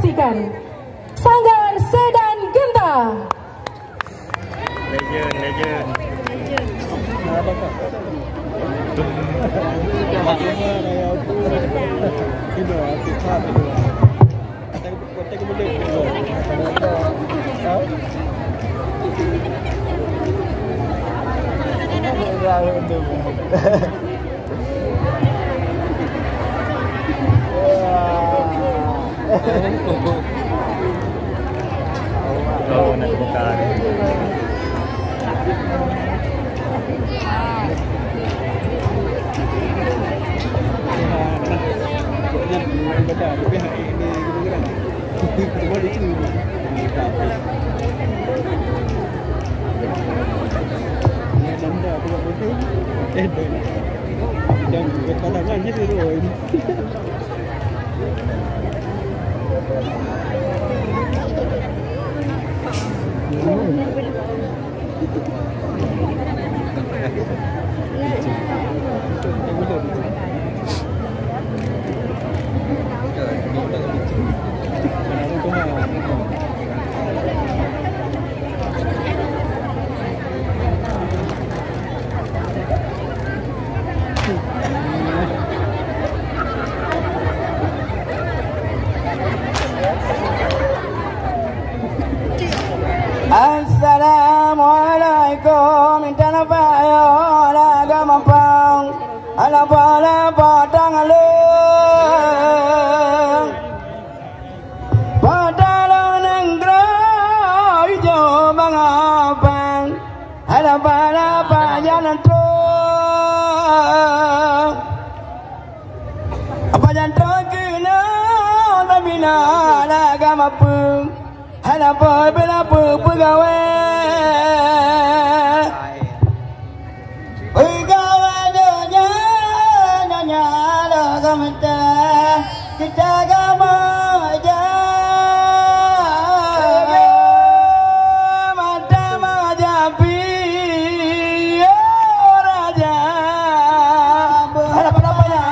saksikan Sanggar Sedan Genta. Legend. Oh, nagbukaan. Assalamualaikum intan payo laga mampang ala pala padang alung padang nenggro ijo bangapang ala pala pajalan tro pajalan tro kena tabina laga mampang ala pala pegawai kita agama aja mata majapi raja apa-apanya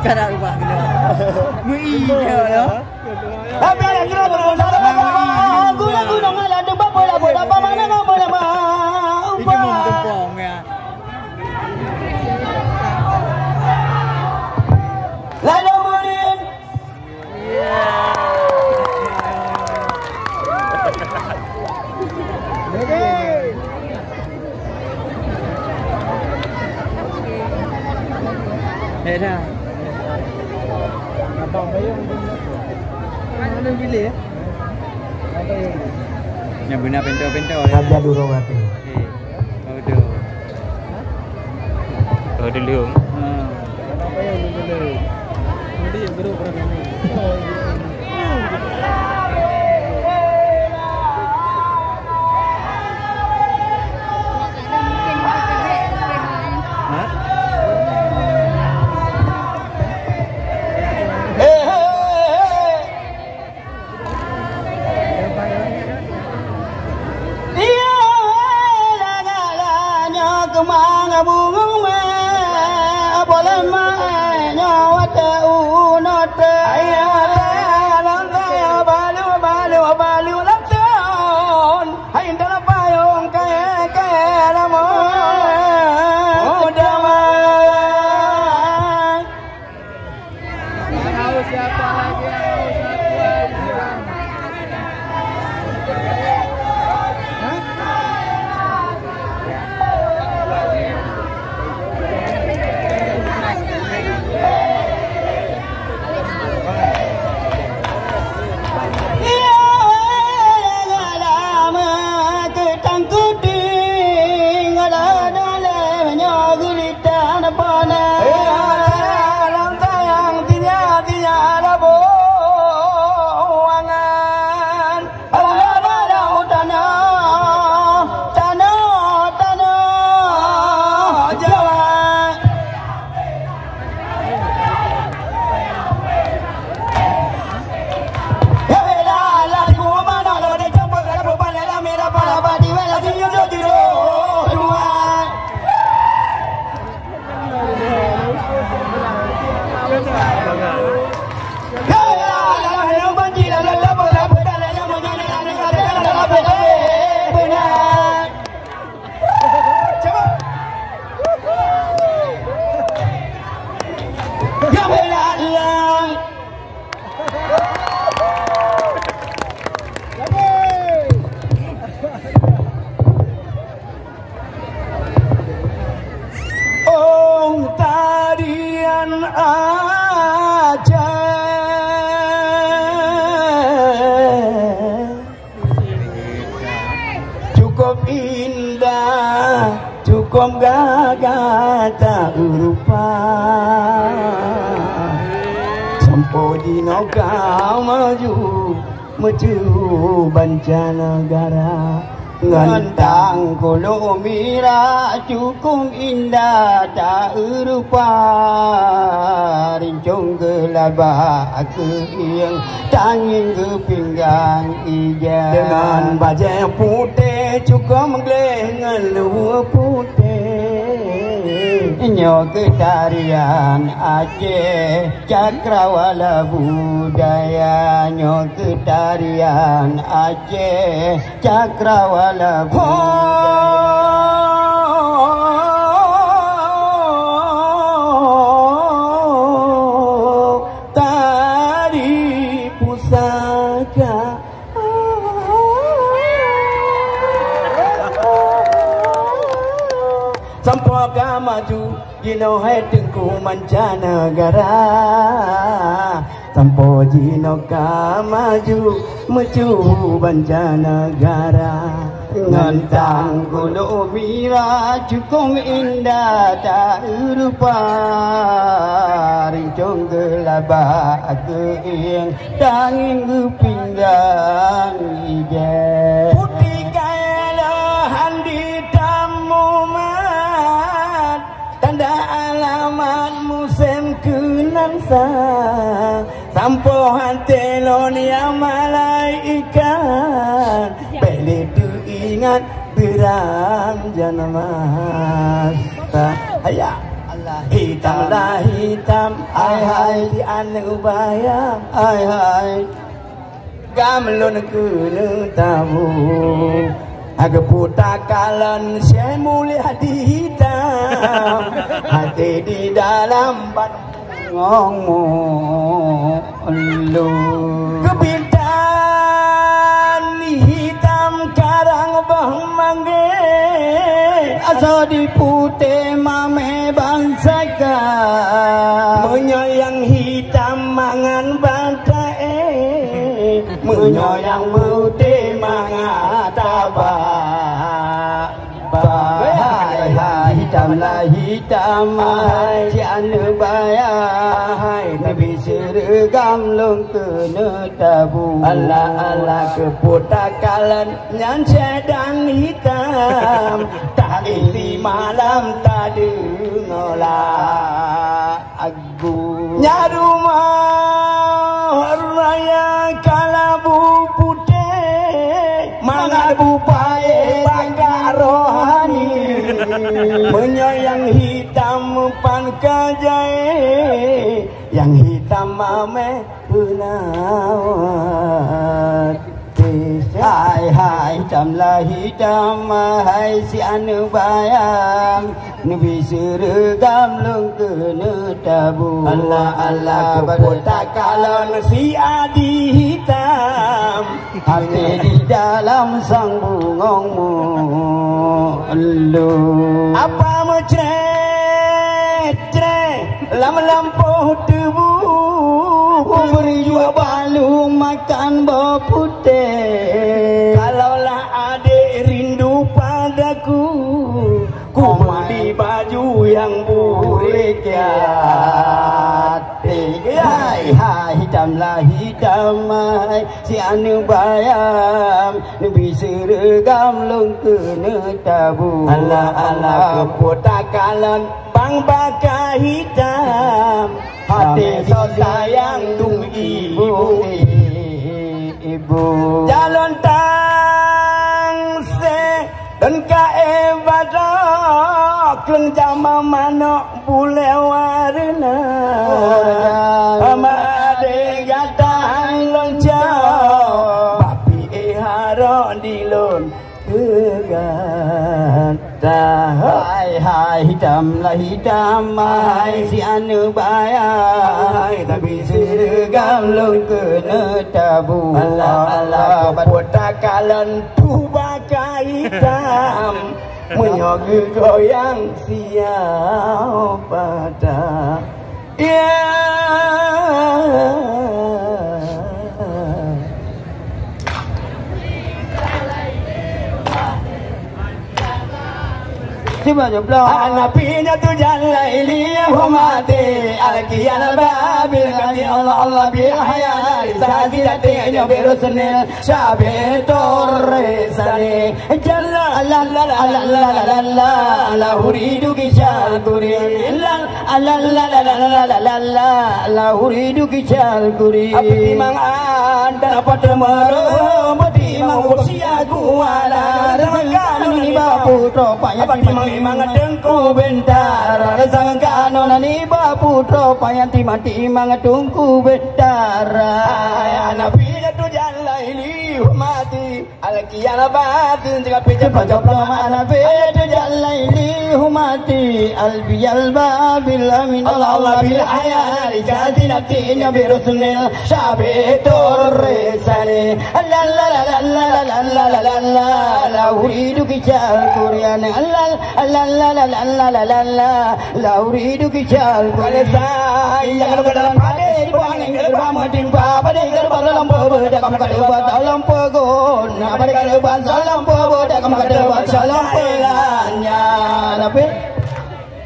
Cara ubah gitu. Muinya ya. Tapi ada kira berusaha guna ngalah tempat bola bola apa mana enggak bola mah. Ini mau tempong ya. Lalu murid. Dah. Abang bayar mana pilih ya? Apa yang? Yang guna pintu-pintu ya. Ada dulu berarti. Okey. Oh dulu. Apa yang dulu? Nanti yang baru berapa ni? mang bunga me boleh ma nyawa teu not ayah lang saya balu laton hai dalam payung kaya lama damai tahu siapa lagi cukup gagah tak rupa sampo di noga maju bencana negara ngentang kulo mira cukup indah tak rupa rincung gelabah keing tanging ke pinggang ija dengan baju putih cukup menggelengan luar putih nyo ketarian Aceh cakrawala budaya nyo ketarian Aceh cakrawala tari pusaka sampaikan maju Jino hai tengku mancanegara Sampo jino ka maju Mecu mancanegara Ngantang kulo mira Cukong indah tak rupa Rincong gelabah keing Tanging kepinggang ijek Putih kailahan di tamu tanda alamat musim kenansa sampo hantelon yang malaikat beli tu ingat berang janamas ayah hitam lah hitam hai di anu bayang hai gamelon kena tahu agak putar kalan saya mulai hati hitam hati di dalam ngomong lu kebintan hitam karang bah mangge asal di putih mame bangsaka menyayang hitam mangan bantai menyayang putih mangan tabak hitam lah hitam cian bayai nabi seragam long kena tabu Allah keputakalan nyan sedang hitam tak isi malam tak dengolah aku nyarumah raya kalabu putih mangabu pae bangga rohani Menyayang hitam pan kajai, yang hitam mame penawat. Hai hai hitamlah hitam, hai si anu bayang, nubi seragam lung kena tabu. Allah Allah kepotak kalon si adi hitam, hati di dalam sang bungongmu. Lu apa mucret lam lampu tubuh, beri jua balung makan bau putih. Kalaulah adik rindu padaku, ku mandi baju yang burik ya. Hai hai hitamlah hitam, hai si anu bayam, nubi seragam lung kena tabu. Allah Allah kepotak kalon bang baka hitam, hati so sayang dung ibu. Jalan tang se dan kae badak leng jama manok bule warna. Amade gatang loncang, papi haro dilon tegata. Hai hai hitamlah hitam, hai si anu bayang, tapi seragam lung kena tabu. Allah Allah kepotak kalon tu baka hitam, menyogi goyang siapa dah. Coba jempol. Anapinya tu jalaili humati, alkiyan babil kami Allah Allah bil hayal, sajidatnya berusnil syabe torresani. Jalla la la la la la la la uridu kisal kuri, la la la la la la la la uridu kisal kuri. Api mang anda pada maru, mati mang usia kuala, sangkan ni bapu tropaya Timang dengku bentar, sangka nonani bapu tropaya timang dengku bentar. Anak pijat tu jalaili humati, alkiyan batin jika pijat pajaplo. Anak pijat tu jalaili humati, albiyal babil amin Allah Allah bil hayal, jadi nantinya berusnil syabe torresani. La la la la la la la la la la uridu kijal kurian. La la la la la la la la la uridu kijal kurian. Sayang ke dalam hati dibuangin gerbang menimpa pada gerbang dalam berbeda kamu kedebat dalam pegon. Pada gerbang dalam berbeda kamu kedebat dalam pelannya. Tapi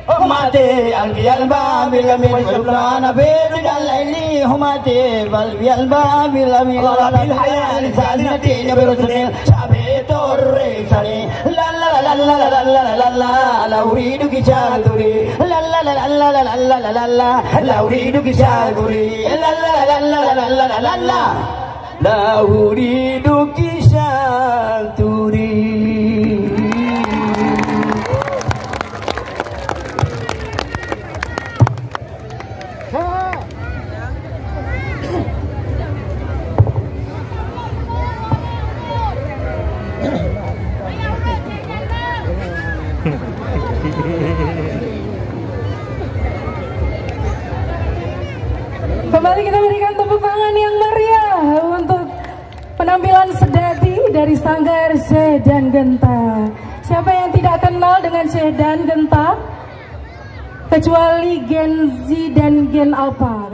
humati alkiyan babil amin jublana bedu jalaili humati balbial babil amin Allah bil hayal salinatinya berusnil syabe torresani. La la la la la la la la la uridu kisaturi. La la la la la la la la la la uridu kisaturi. La la la la la la la la la la uridu kisaturi. Kembali kita berikan tepuk tangan yang meriah untuk penampilan sedati dari Sanggar Syekh dan Genta. Siapa yang tidak kenal dengan Syekh dan Genta? Kecuali Gen Z dan Gen Alpha.